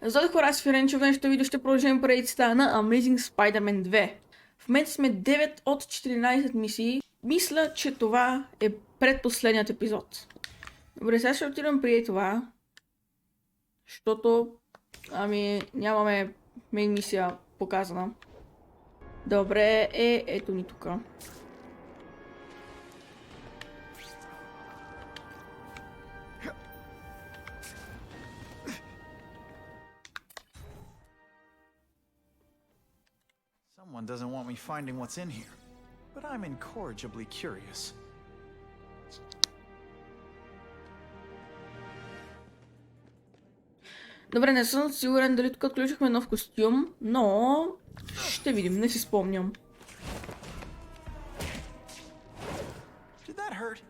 Здравейте хора, аз Фиренчо, в днешното видео ще продължим поредицата на Amazing Spider-Man 2. В момента сме 9 от 14 мисии. Мисля, че това е предпоследният епизод. Добре, сега ще отидем преди това, защото нямаме мейн мисия показана. Добре, ето ни тук. Someone doesn't want me finding what's in here, but I'm incorrigibly curious. Добре, не съм сигурен дали тук отключихме нов костюм, но ще видим, не си спомням. Did that hurt?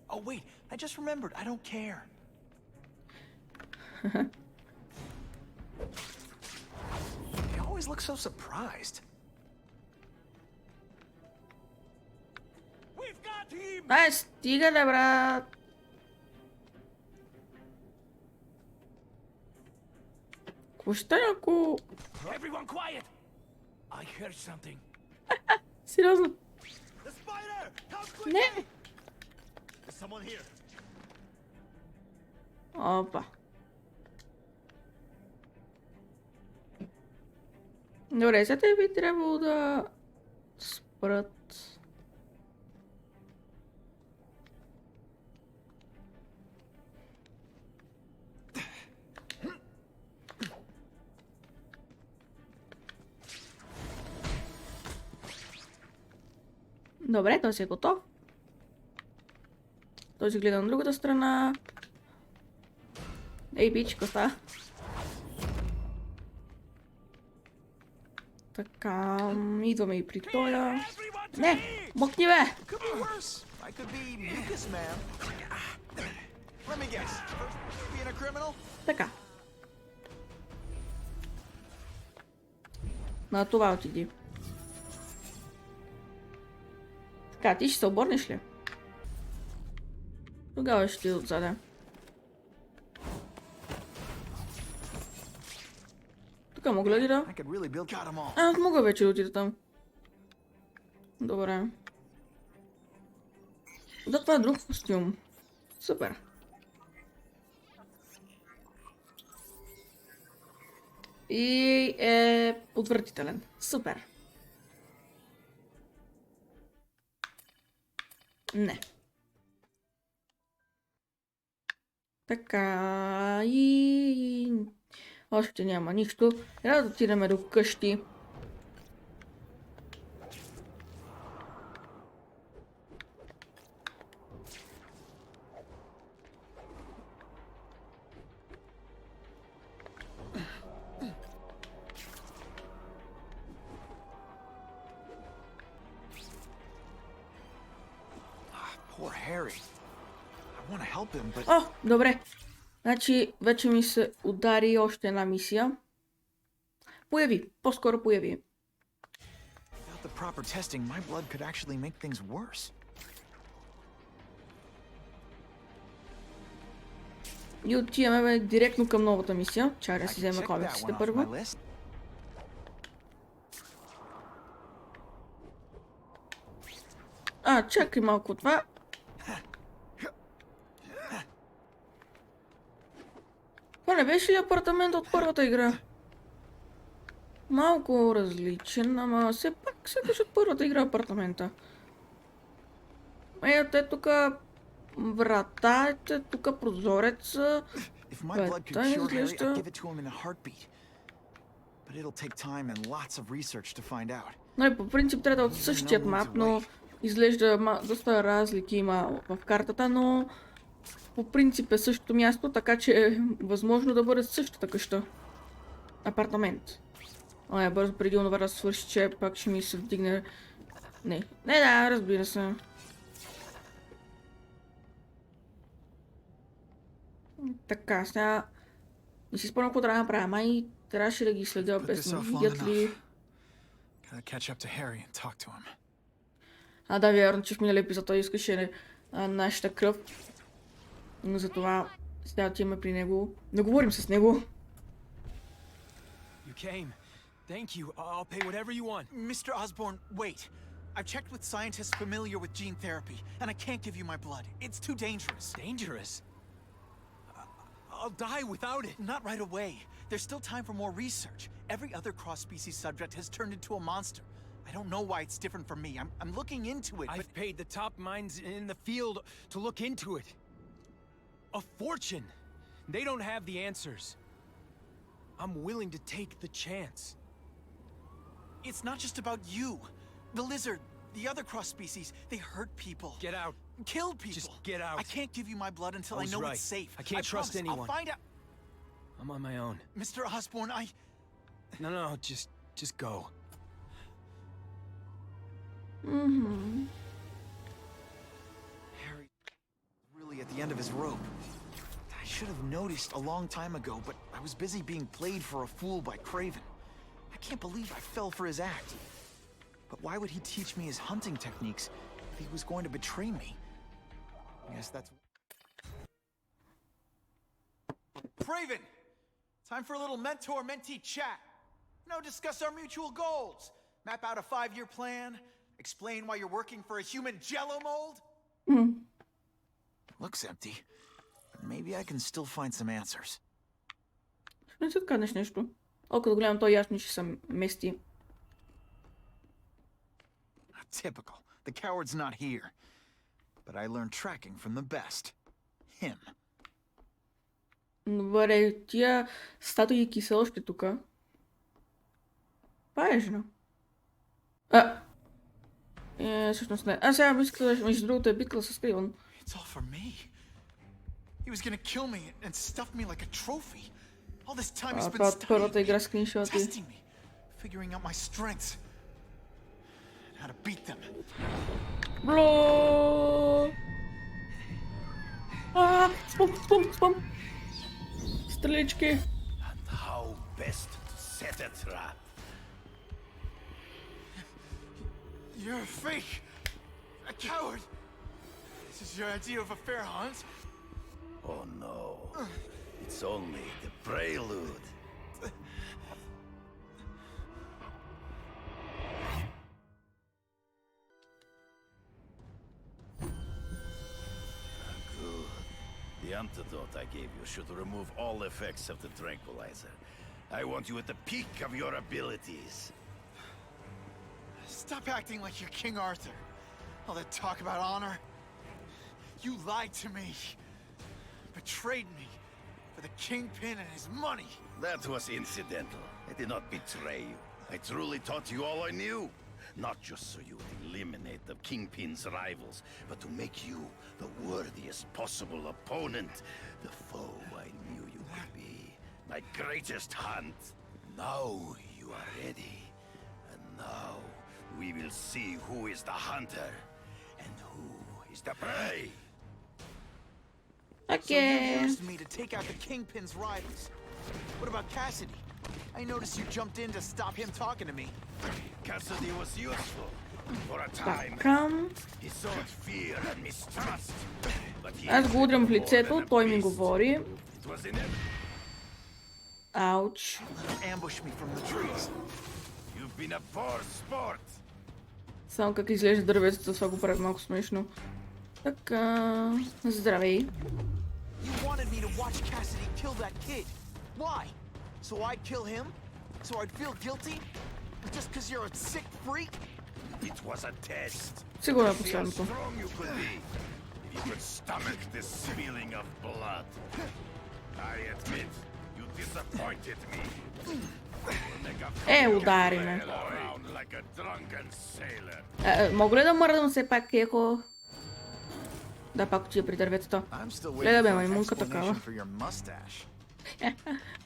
Oh wait, I just remembered. I don't care. They always look so surprised. We've got him. Ай, стига да, брат! Какво ще стане, ако... Everyone quiet. I heard something. Сериозно? The spider! Come quick! Не! There's someone here. Опа. Добре, сега те би трябвало да спрат. Добре, той си е готов. Той си гледа на другата страна. Ей, бич, какво става? Така, идваме и при тоя. Не, мъкни бе! Could be worse. I could be mucus man. Let me guess. Being a criminal? Така. На това отиди. Така, ти ще се обърнеш ли? Тогава ще ти отзаде. Тук мога ли да? I could really build. Got 'em all. Аз мога вече да отида там. Добре. Да, това е друг костюм. Супер. И е отвратителен. Супер. Не. Така и... Още няма нищо. Трябва да отидем до къщи. Poor Harry. I want to help him, but О, добре. Значи, вече ми се удари още една мисия. Появи, по-скоро появи. without the proper testing, my blood could actually make things worse. И отиваме директно към новата мисия. Чай да I си can взема check that комиксите one off първо. my list. Чакай малко това. Това не беше ли апартамент от първата игра? Малко различен, ама все пак сякаш от първата игра апартамента. Ето е тук врата, ето тук прозорец. If my blood could Той cure Harry, изглежда... I'd give it to him in a heartbeat. But it'll take time and lots of research to find out. Нали, по принцип трябва да е от същият мап, но изглежда доста разлики има в картата, но по принцип е същото място, така че е възможно да бъде същата къща. Апартамент. Бързо преди онова да свърши, че пак ще ми се вдигне... Не, да, разбира се. Така, сега... Не си спомням какво трябва да направя, май трябваше да ги следя без да видят ли... Gotta catch up to Harry and talk to him. Да, вярно, че в миналия епизод той искаше нашата кръв. Но затова сега отиваме при него. Да говорим с него. You came. Thank you. I'll pay whatever you want. Mr. Osborn, wait. I've checked with scientists familiar with gene therapy, and I can't give you my blood. It's too dangerous. Dangerous? I'll die without it. Not right away. There's still time for more research. Every other cross-species subject has turned into a monster. I don't know why it's different from me. I'm looking into it, I've paid the top minds in the field to look into it. A fortune. They don't have the answers. I'm willing to take the chance. It's not just about you. The lizard, the other cross-species, they hurt people. Get out. Kill people. Just get out. I can't give you my blood until I I was know right. it's safe. I can't trust promise. anyone. I'll find out. I'm on my own. Mr. Osborn, No, just go. Mm-hmm. Harry, really at the end of his rope. I should have noticed a long time ago, but I was busy being played for a fool by Craven. I can't believe I fell for his act. But why would he teach me his hunting techniques if he was going to betray me? I guess that's... Craven! Time for a little mentor-mentee chat. Discuss our mutual goals. Map out a 5-year plan. Explain why you're working for a human jello mold. Looks empty. But maybe I can still find some answers. Ще не си откраднеш нещо. О, като гледам, то ясно, че съм мести. Typical. The coward's not here. But I learned tracking from the best. Him. Добре, тия статуйки са още тука. Това е жена. Всъщност не. Сега бискала, между другото е биткала с Кривън. It's all for me. He was gonna kill me and stuff me like a trophy. All this time he's been Това от първата игра studying me, скриншоти. testing me, figuring out my strengths, and how to beat them. Бло! Спом! Стрелички! And how best to set a trap. You're a fake! A coward! This is your idea of a fair hunt? Oh no. It's only the prelude. Good. The antidote I gave you should remove all effects of the tranquilizer. I want you at the peak of your abilities. Stop acting like you're King Arthur. All that talk about honor. You lied to me. Betrayed me for the Kingpin and his money. That was incidental. I did not betray you. I truly taught you all I knew. Not just so you would eliminate the Kingpin's rivals, but to make you the worthiest possible opponent. The foe I knew you could be. My greatest hunt. Now you are ready. And now we will see who is the hunter and who is the prey. So you Окей. used me to take out the Kingpin's rivals. What about Cassidy? I noticed you jumped in to stop him talking to me. Cassidy was useful for a time. Така. He sowed fear and mistrust. But he Аз го удрям в is more лицето, than a той ми beast. говори. It was inevitable. Ауч. Ambush me from the trees. You've been a poor sport. Само как изглежда дърветото, това го прави малко смешно. Така. Здравей. You wanted me to watch Cassidy kill that kid. Why? So I'd kill him? So I'd feel guilty? Just because you're a sick freak? It was a test. Сигурно е See how последното. strong you could be. If you could stomach the spilling of blood. I admit, you disappointed me. Удари ме. Around like a drunken sailor. Мога ли да мърдам все пак кехо? Да, пак отида при дърветата. I'm still Гледай бе, waiting for an маймунка explanation такава. for your mustache.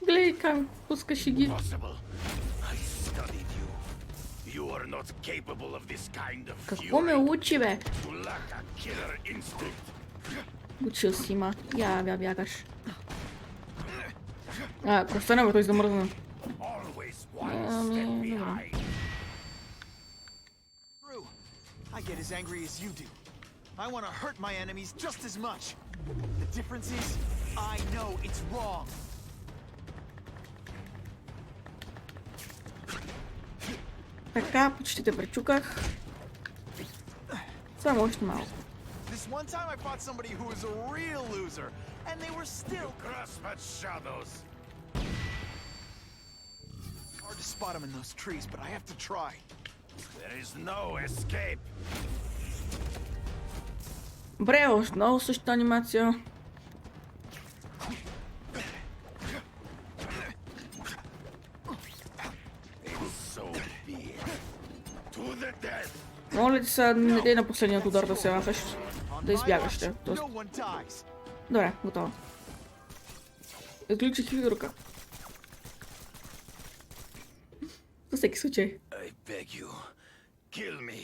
Гледай как пускаш ги. Possible. I studied you. You are not capable of this kind of Какво ме fury. учи, бе? You lack a killer instinct. Учил си, ма. Я бягаш. Ако стане, бе, той замръзна. Always one step behind. True. I get as angry as you do. I want to hurt my enemies just as much. The difference is, I know it's wrong. Така, почти те пречуках. Само още малко. This one time I fought somebody who was a real loser, and they were still Cross my shadows. hard to spot them in those trees, but I have to try. There is no escape. Добре, отново същата анимация. So be it. To the death. Моля ти се, не дей на последният удар да се махаш. On Да my избягаш watch, ще. no one dies. Добре, готово. Изключих хидрока. За всеки случай. I beg you, kill me.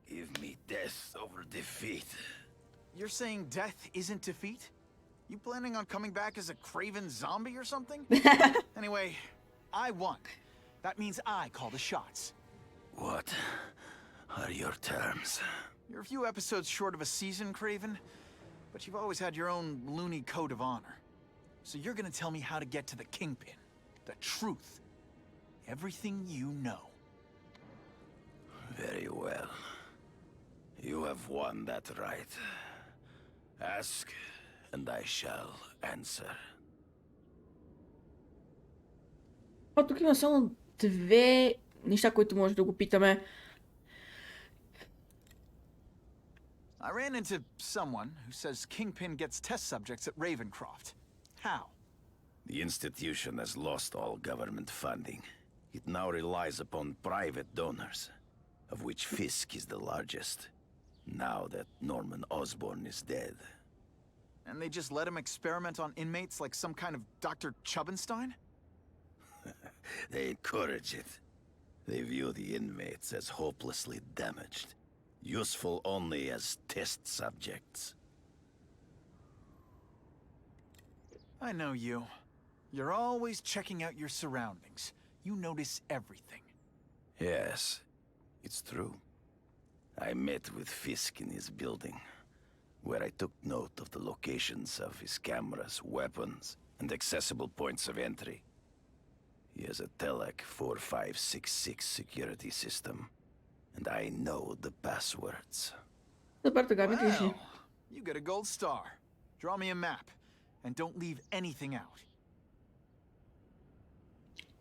Give me death over defeat. You're saying death isn't defeat? You planning on coming back as a craven zombie or something? Anyway, I won. That means I call the shots. What are your terms? You're a few episodes short of a season, Craven, but you've always had your own loony code of honor. So you're gonna tell me how to get to the Kingpin. The truth. Everything you know. Very well. You have won that right. Ask, and I shall answer. Тук има само две неща, които може да го питаме. I ran into someone who says Kingpin gets test subjects at Ravencroft. How? The institution has lost all government funding. It now relies upon private donors, of which Fisk is the largest, now that Norman Osborn is dead. And they just let him experiment on inmates like some kind of Dr. Chubbenstein? They encourage it. They view the inmates as hopelessly damaged, useful only as test subjects. I know you. You're always checking out your surroundings. You notice everything. Yes, it's true. I met with Fisk in his building, where I took note of the locations of his cameras, weapons, and accessible points of entry. He has a Telec 4566 security system, and I know the passwords. Супер, така ми кажи. Well, you get a gold star. Draw me a map, and don't leave anything out.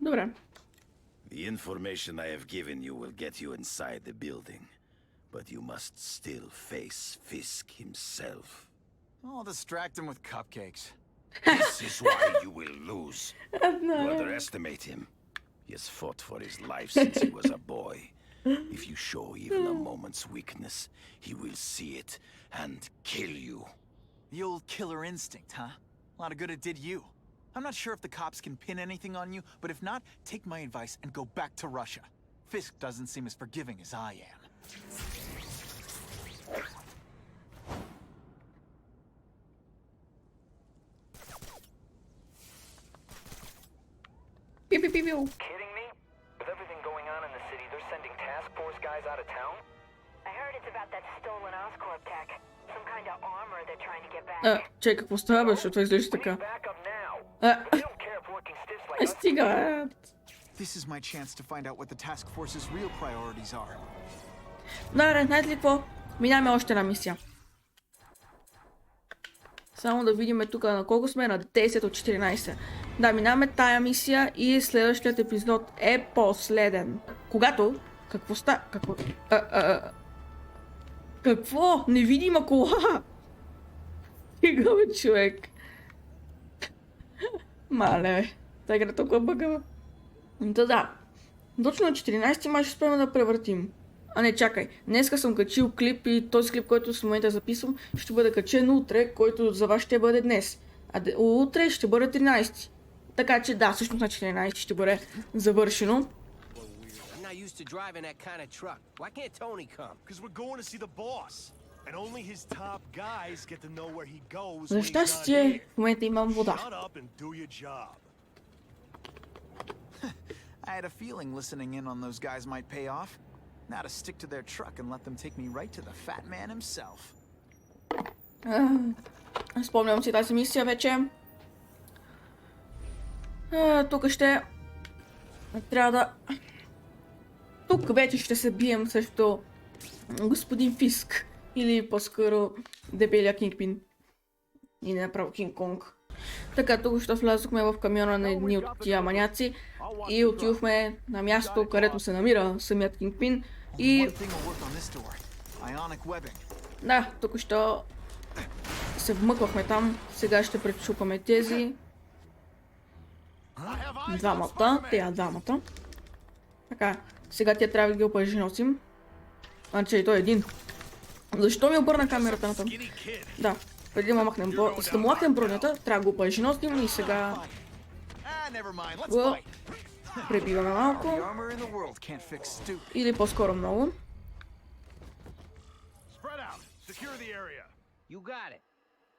Добре. The information I have given you will get you inside the building, but you must still face Fisk himself. I'll distract him with cupcakes. This is why you will lose. You underestimate him. He has fought for his life since he was a boy. If you show even a moment's weakness, he will see it and kill you. The old killer instinct, huh? A lot of good it did you. I'm not sure if the cops can pin anything on you, but if not, take my advice and go back to Russia. Fisk doesn't seem as forgiving as I am. Пиу, пиу, пиу, пиу. Kidding me? With everything going on in the city, they're sending task force guys out of town? I heard it's about that stolen Oscorp tech. Some kind of armor they're trying to get back. Чай, какво става, бе, защото това изглежда We така. need backup now. А, But they don't care if working stiffs like us. стига. This is my chance to find out what the task force's real priorities are. Добре, знаете ли какво? Минаваме още една мисия. Само да видим тук на колко сме, на 10 от 14. Да, минаваме тая мисия и следващият епизод е последен. Когато... Какво ста... Какво... Какво? Невидима кола! Стига, бе, човек. Мале, бе. Та игра толкова бъгава. Да. Точно на 14 май ще успеем да превъртим. А не, чакай. Днеска съм качил клип и този клип, който в момента записвам, ще бъде качен утре, който за вас ще бъде днес. А утре ще бъде 13. Така че да, всъщност на 14 ще бъде завършено. I'm not used to driving that kind of truck. Why can't Tony come? Because we're going to see the boss. And only his top guys get to know where he goes За when he's not щастие, here. в момента имам вода. Shut up and do your job. I had a feeling listening in on those guys might pay off. Now to stick to their truck and let them take me right to the fat man himself. Спомням си тази мисия вече. Тук ще... Трябва да... тук вече ще се бием срещу господин Фиск. Или по-скоро дебелия Кингпин. И не направо Кинг Конг. Така, тук ще влязохме в камиона на едни от тия маняци и отидохме на място, където се намира самият Кингпин. И... да, тук ще се вмъквахме там. Сега ще пречупаме тези. Двамата. Така, сега тя трябва да ги опажиносим. Значи той е един. Защо ми обърна камерата на там? Да, преди да му махнем бронята, трябва да го опажиносим и сега... го пребиваме малко. Или по-скоро много. You got it.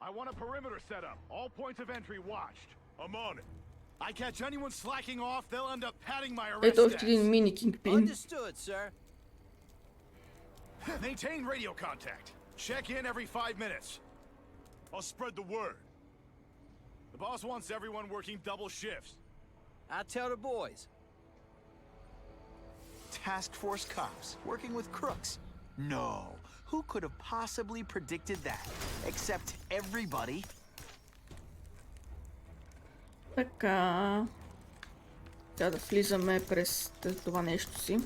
I want a perimeter set up. All points of entry watched. I'm on it. I catch anyone slacking off, they'll end up padding my arrest. Ето още един мини Кингпин. Understood, sir. Maintain radio contact. Check in every 5 minutes. I'll spread the word. The boss wants everyone working double shifts. I'll tell the boys. Task force cops working with crooks. No. Who could have possibly predicted that? Except everybody. Така. Трябва да влизаме през това нещо си.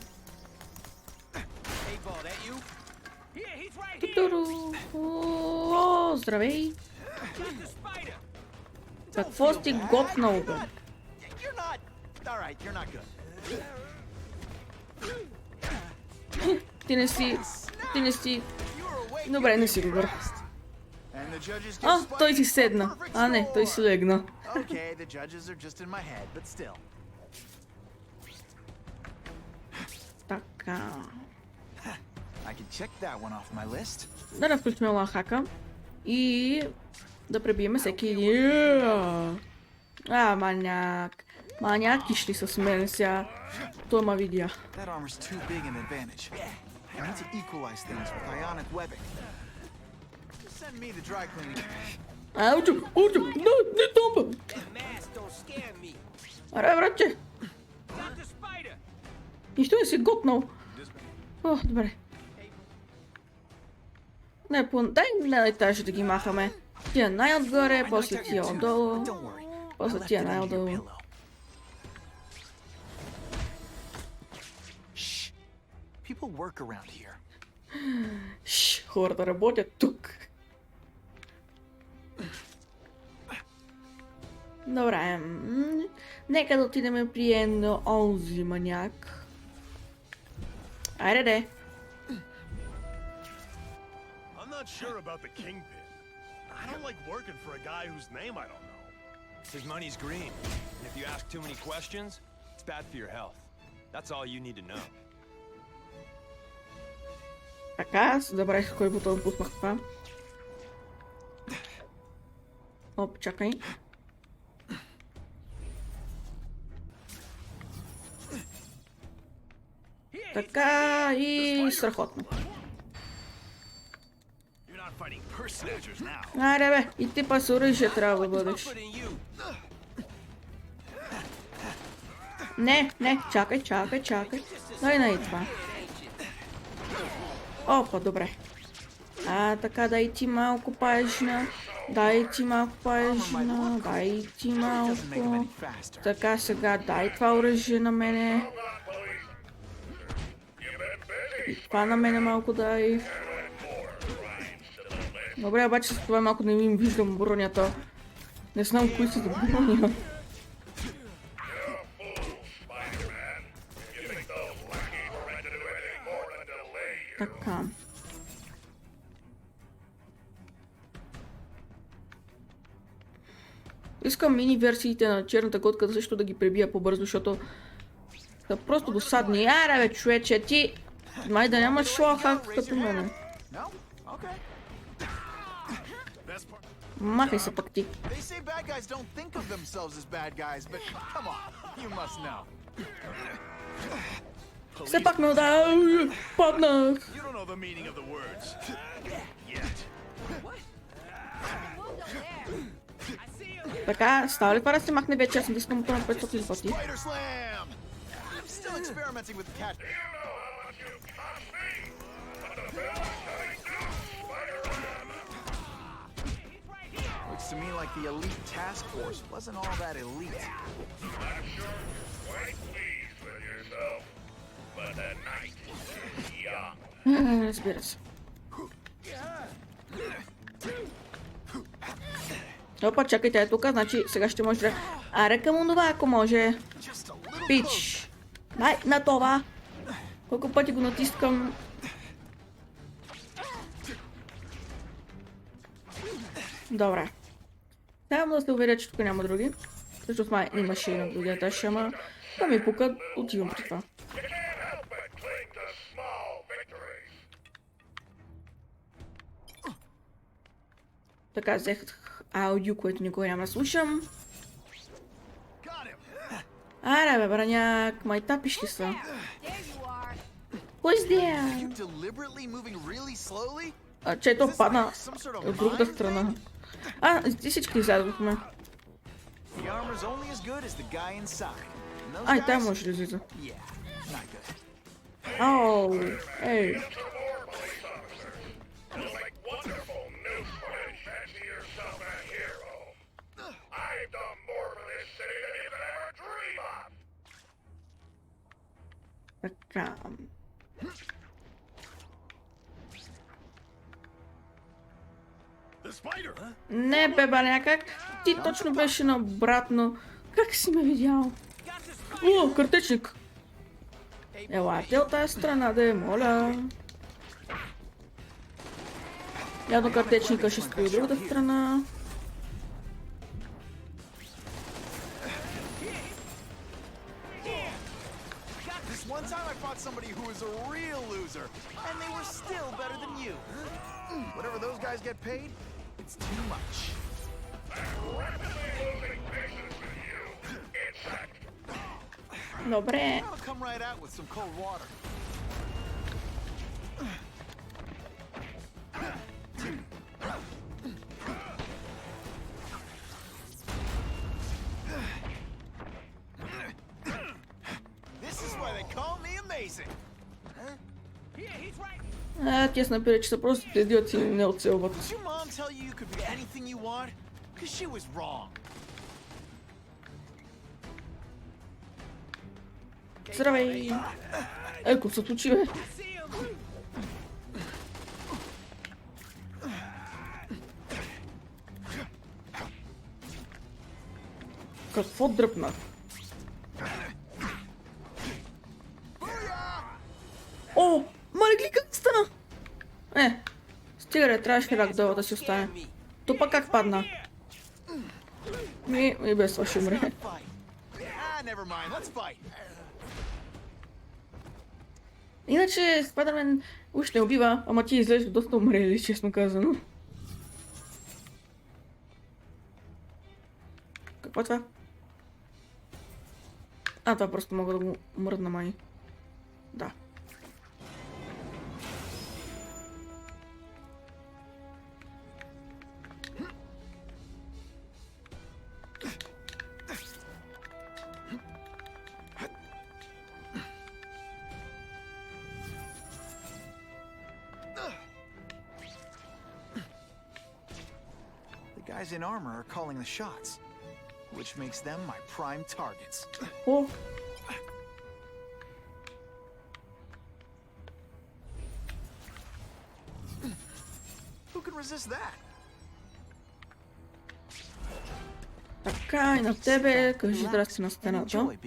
Тутуру. О, здравей! Какво сте готнал, бе? Ти не си... Добре, не си добър. А, той си седна. А, не, той си легна. Така. Да включим лахака. И... да пребиеме всеки един. Маняк. Маняки ще са с мен сега. Той ма видя. Не томба! Аре, братче! Нищо не си готнал. О, добре. Дай на етажа да ги махаме. Тия най-отгоре, после тия отдолу. После тия най-отдолу. Хората работят тук. Добре. Нека да отидем при едно онзи маняк. Айде де. I'm not sure about the Kingpin. I don't like working for a guy whose name I don't know. His money's green. And if you ask too many questions, it's bad for your health. That's all you need to know. Така, забравих кой бутон пуснах това. Оп, чакай. Така и страхотно. Айде бе, и ти па с оръжие трябва да бъдеш. Не, чакай. Дай на и това. Опа, добре. Така, дай ти малко паежна. Дай ти малко. Така, сега дай това оръжие на мене. И това на мене малко дай. Добре, обаче с това малко не ми виждам бронята. Не знам кои са за броня. Така. Искам мини версиите на черната котка също да ги пребия по-бързо, защото са просто досадни. Аре бе, човече, ти май да нямаш лахак като мене. Махай се пък ти. Все пак ме удари, паднах. Така, става ли това да се махне вече? Аз съм дискам на 500 пъти. to me like the elite task force wasn't all that elite. I'm sure you're quite pleased with yourself, but the night is young. Разбира се. Опа, чакайте, е тук, значи сега ще може да... Аре към онова, ако може. Пич. Дай на това. Колко пъти го натискам. Добре. Трябва да се уверя, че тук няма други. Защото май имаше и на другия етаж, ама да ми пука, отивам при това. Така, взех аудио, което никога няма да слушам. Аре бе, браняк, майтапиш ли са? Who's there? Че то падна от другата страна. И всички излязохме. Ай, тя може да излиза. Ау, ей. Така. Не, бе, баря, как ти точно беше наобратно? Как си ме видял? О, картечник! Елате от тази страна, да е, моля. Явно картечника ще стои от другата страна. One time I fought somebody who was a real loser, and they were still better than you. Whatever those guys get paid, it's too much. Добре. I'll come right out with some cold water. Тя напира, че са просто идиоти и не оцелват. Здравей! Какво се случи, бе? Какво дръпна? О! Мале, как стана? Стига, трябваше рагдола да си остане. То пак как падна? И без това ще умре. Иначе Спайдермен уж не убива, ама ти изглежда доста умрели, честно казано. Какво е това? Това просто мога да го мръдна май. Да. Guys in armor are calling the shots, which makes them my prime targets. Oh. Who can resist that? Така, и на тебе, кажи здрасти на стената.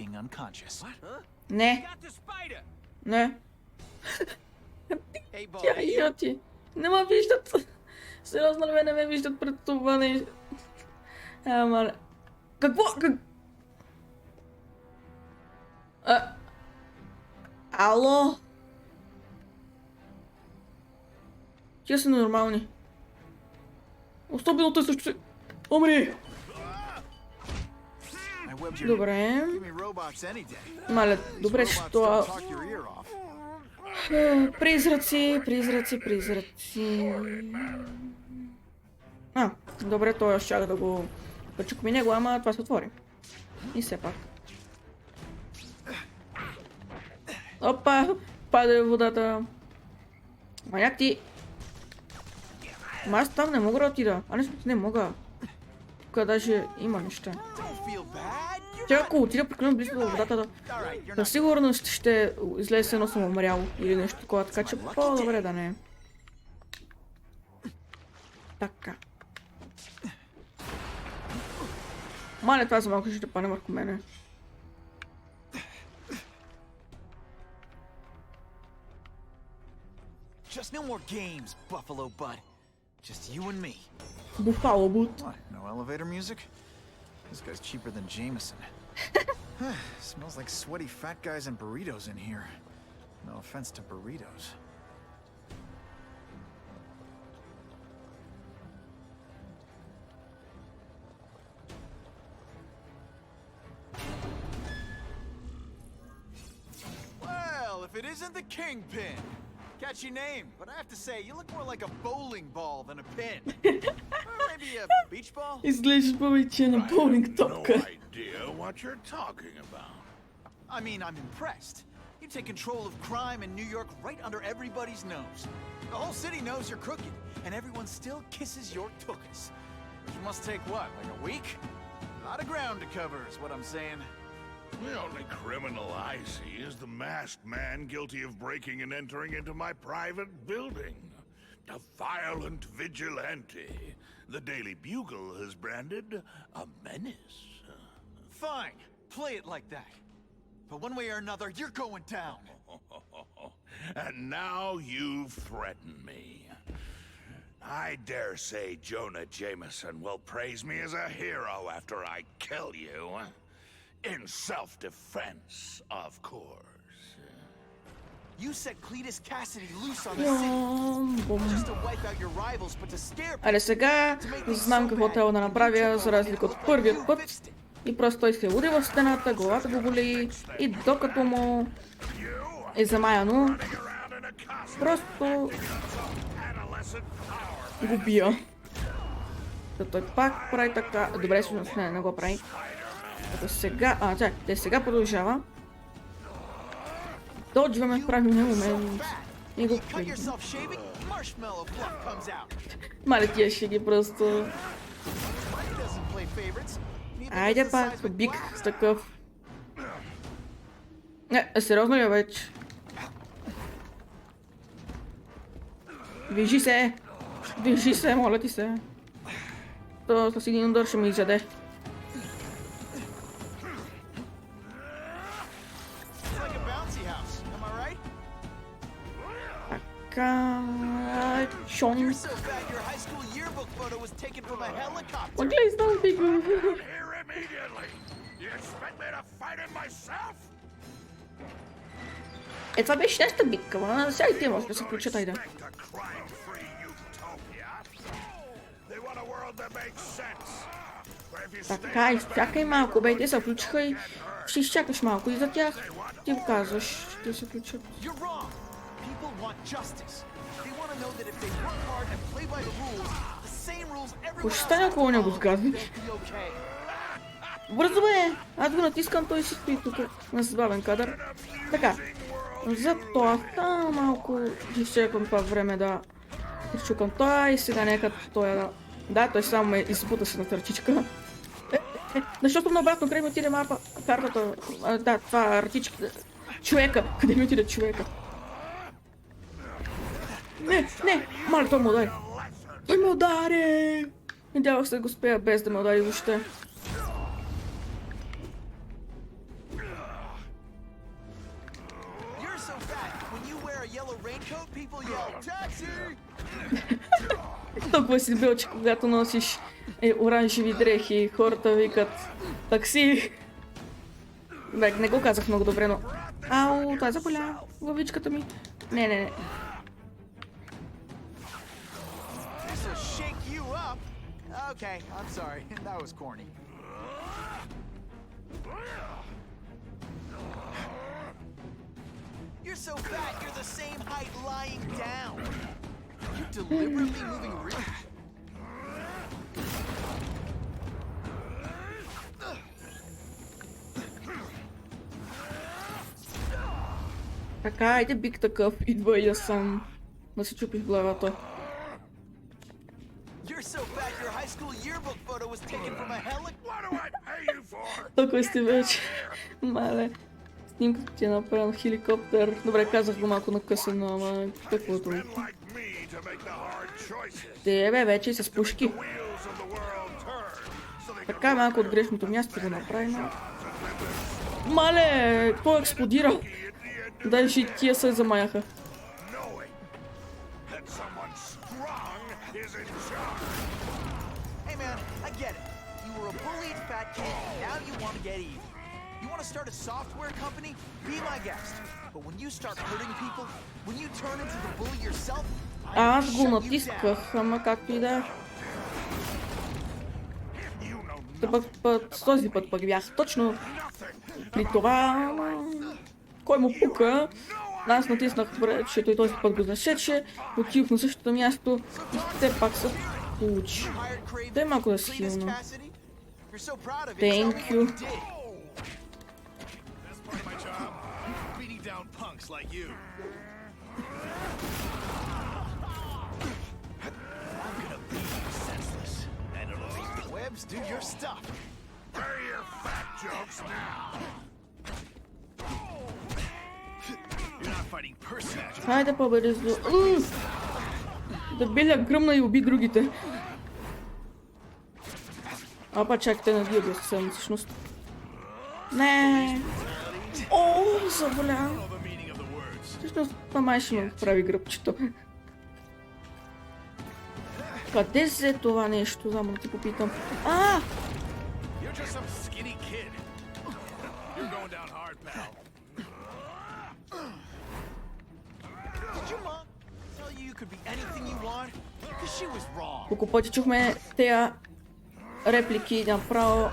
Не. Не. Тя идиоти. Не ме виждат. Сериозно ли не ме виждат пред това нещо? Ама... Какво? Ало? Тя са нормални. Особено той също се... Умри! Добре. Маля, добре, що... Призраци. Добре, той щях да го почукам и него, ама това се отвори. И все пак. Опа! Пада в водата. Маняк ти! Ама аз там не мога да отида. Не мога. тук даже има неща. Don't feel bad. You're Тя ако отида прекалено близко до водата, със сигурност ще излезе едно съм умрял или нещо такова, така че по-добре да не е. Така. Мале, това за малко ще пане върху мене. Just no more games, Buffalo Bud. Just you and me. Буфало бут. What? No elevator music? This guy's cheaper than Jameson. Smells like sweaty fat guys and burritos in here. No offense to burritos. Well, if it isn't the Kingpin. Catchy name, but I have to say, you look more like a bowling ball than a pin. Or maybe a beach ball? Изглеждаш повече на боулинг No топка. idea what you're talking about. I mean, I'm impressed. You take control of crime in New York right under everybody's nose. The whole city knows you're crooked, and everyone still kisses your tuchus. Which must take what, like a week? A lot of ground to cover is what I'm saying. The only criminal I see is the masked man guilty of breaking and entering into my private building. A violent vigilante. The Daily Bugle has branded a menace. Fine, play it like that. But one way or another, you're going down. And now you've threatened me. I dare say Jonah Jameson will praise me as a hero after I kill you. In self-defense, of course. You set Cletus Cassidy loose on the city. Just to wipe out your rivals, but to scare people. Але сега знам какво трябва да направя, за разлика от първият път. И просто той се ури в стената, главата го боли и докато му е замаяно, просто го бия. Той пак прави така. Добре, всъщност не го прави. Като сега... те сега продължава. Доджваме в правилния момент. И го прибим. Мале тия шеги просто. Айде пак, бик с такъв. Сериозно ли е вече? Вижи се! Вижи се, моля ти се. То с един удар ще ми изяде. Така... Чонг. Оглей, знам ти го. Това беше нещо битка, но сега и те може да се включат, айде. Така, изчакай малко, бе, те се включиха и ще изчакаш малко и за тях ти го казваш, ще се включат. Ако ще стане около него с газни. Бързо бе! Аз го натискам, той си стои тук на забавен кадър. Така, за това малко изчекам това време да изчукам това и сега нека той да... Да, той само ме избута се на търчичка. Защото наобратно къде ми отиде мапа, картата, да, това артичка, човека, къде ми отиде човека? Не, мале, той ме удари. Той ме удари! Надявах се да го успея без да ме удари въобще. Толкова си бил, че когато носиш оранжеви дрехи, хората викат такси. Бе, не го казах много добре, но... Ау, това заболя главичката ми. Не. Okay, I'm sorry. That was corny. You're so fat, you're the same height lying down. You're deliberately moving really... Така, айде бик такъв, идва и аз сам да се чупих главата. You're so fat, your high school yearbook yearbook photo was taken from a helicopter. What do I pay you for? Толкова сте вече. Мале. Снимката ти е направен в хеликоптер. Добре, казах го малко накъсано, ама каквото. Men like me to make the hard choices. Те бе вече с пушки. The wheels of the world turn, so they Така малко от грешното място го направи, но... Мале, какво експлодира? Даже и тия се замаяха. knowing that someone strong is in charge. Hey man, I get it. You were a bullied fat kid, and now you want to get even. You want to start a software company? Be my guest. But when you start hurting people, when you turn into the bully yourself, Аз го натисках, ама както и да е. Този път пък бях точно при това, кой му пука. Аз натиснах, че той този път го засече, отидох на същото място и все пак се получи. Дай малко да си хилна. Thank you. That's part of my job. Beating down punks like you. I'm gonna beat you senseless. And it'll make the webs do your stuff. Where are your fat jokes now? You're not fighting personages. Хайде по-бързо. Дебелия гръмна и уби другите. Опа, чакайте на дио съм всъщност. Не. О, заболя. Всъщност, това май ще ме прави гръбчето. Къде взе това нещо? Само да ти попитам. You're just some skinny kid. You're going down hard, pal. Did your mom tell you you could be anything you want? Because she was wrong. Колко пъти чухме тея реплики направо.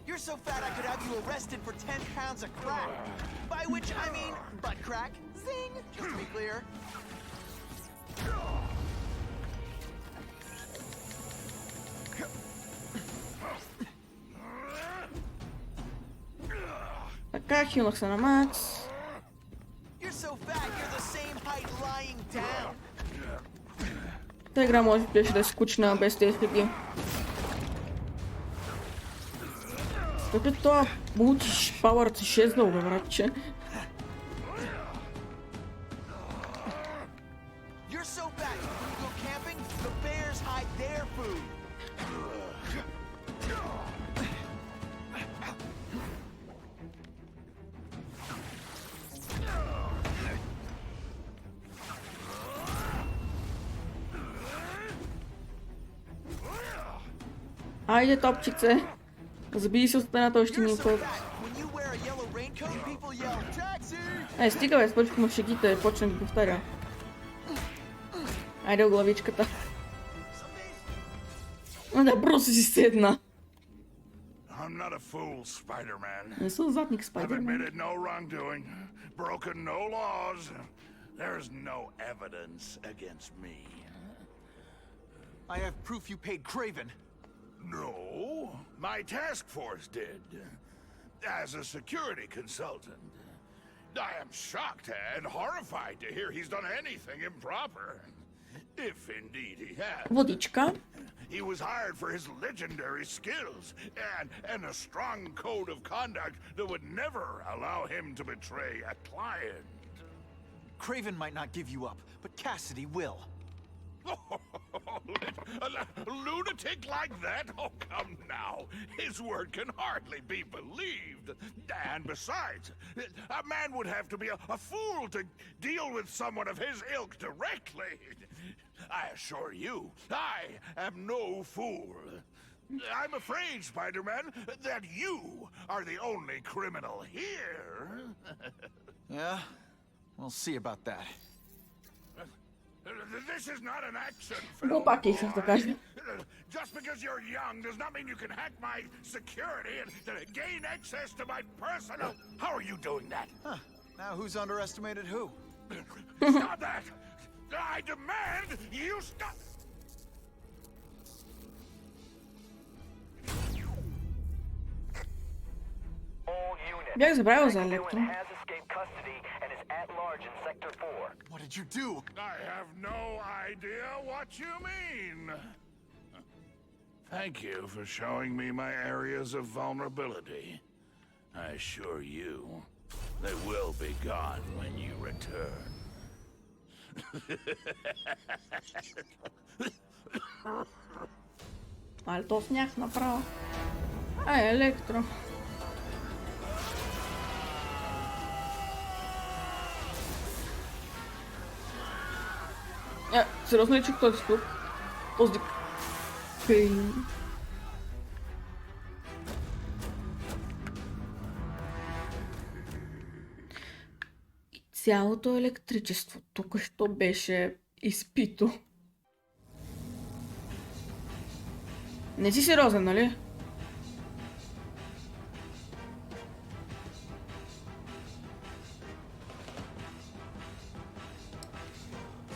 You're so fat I could have you arrested for 10 pounds of crack. By which I mean butt crack. Zing! Just to be clear. Така, хилнах се на Макс. You're so fat you're the same height lying down. Та игра може би да е скучна без тези хиби. Какъв това мулти пауърът си шезнал, бе, братче. You're so fat when you go camping, the bears hide their food. Айде, топчице. Забий се от стената още ни път. When you wear a yellow raincoat, people yell taxi. Стига бе, свършихме в шегите, почнем да повтаря. Айде, главичката. Да, просто си седна. I'm not a fool, Spider-Man. Не съм задник, I've Спайдермен. admitted no wrongdoing, broken no laws. There's no evidence against me. I have proof you paid Craven. No, my task force did. As a security consultant. I am shocked and horrified to hear he's done anything improper. If indeed he has. Водичка. He was hired for his legendary skills and a strong code of conduct that would never allow him to betray a client. Craven might not give you up, but Cassidy will. A lunatic like that? Oh, come now. His word can hardly be believed. And besides, a man would have to be a fool to deal with someone of his ilk directly. I assure you, I am no fool. I'm afraid, Spider-Man, that you are the only criminal here. Yeah? We'll see about that. This is not an action Го film. пак исках да кажа. Just because you're young does not mean you can hack my security and gain access to my personal... How are you doing that? Huh. Now who's underestimated who? Stop that! I demand you stop! All units. Бях забравил за Anyone Електро. has escaped custody and is at large in Sector 4. What did you do? I have no idea what you mean. Thank you for showing me my areas of vulnerability. I assure you, they will be gone when you return. Але то сняг направо. Електро. Сериозно ли чух този звук? Този... Пин. И цялото електричество тук що беше изпито. Не си сериозен, нали?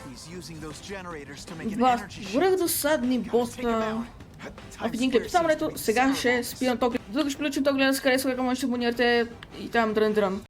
He's using those generators to make an Два energy shield. връх досадни Gotta take him бота. out. В един клип. Само ето, сега ще спирам то клип. За да ще включим то гледа, се харесва, как може да се абонирате и там дрън.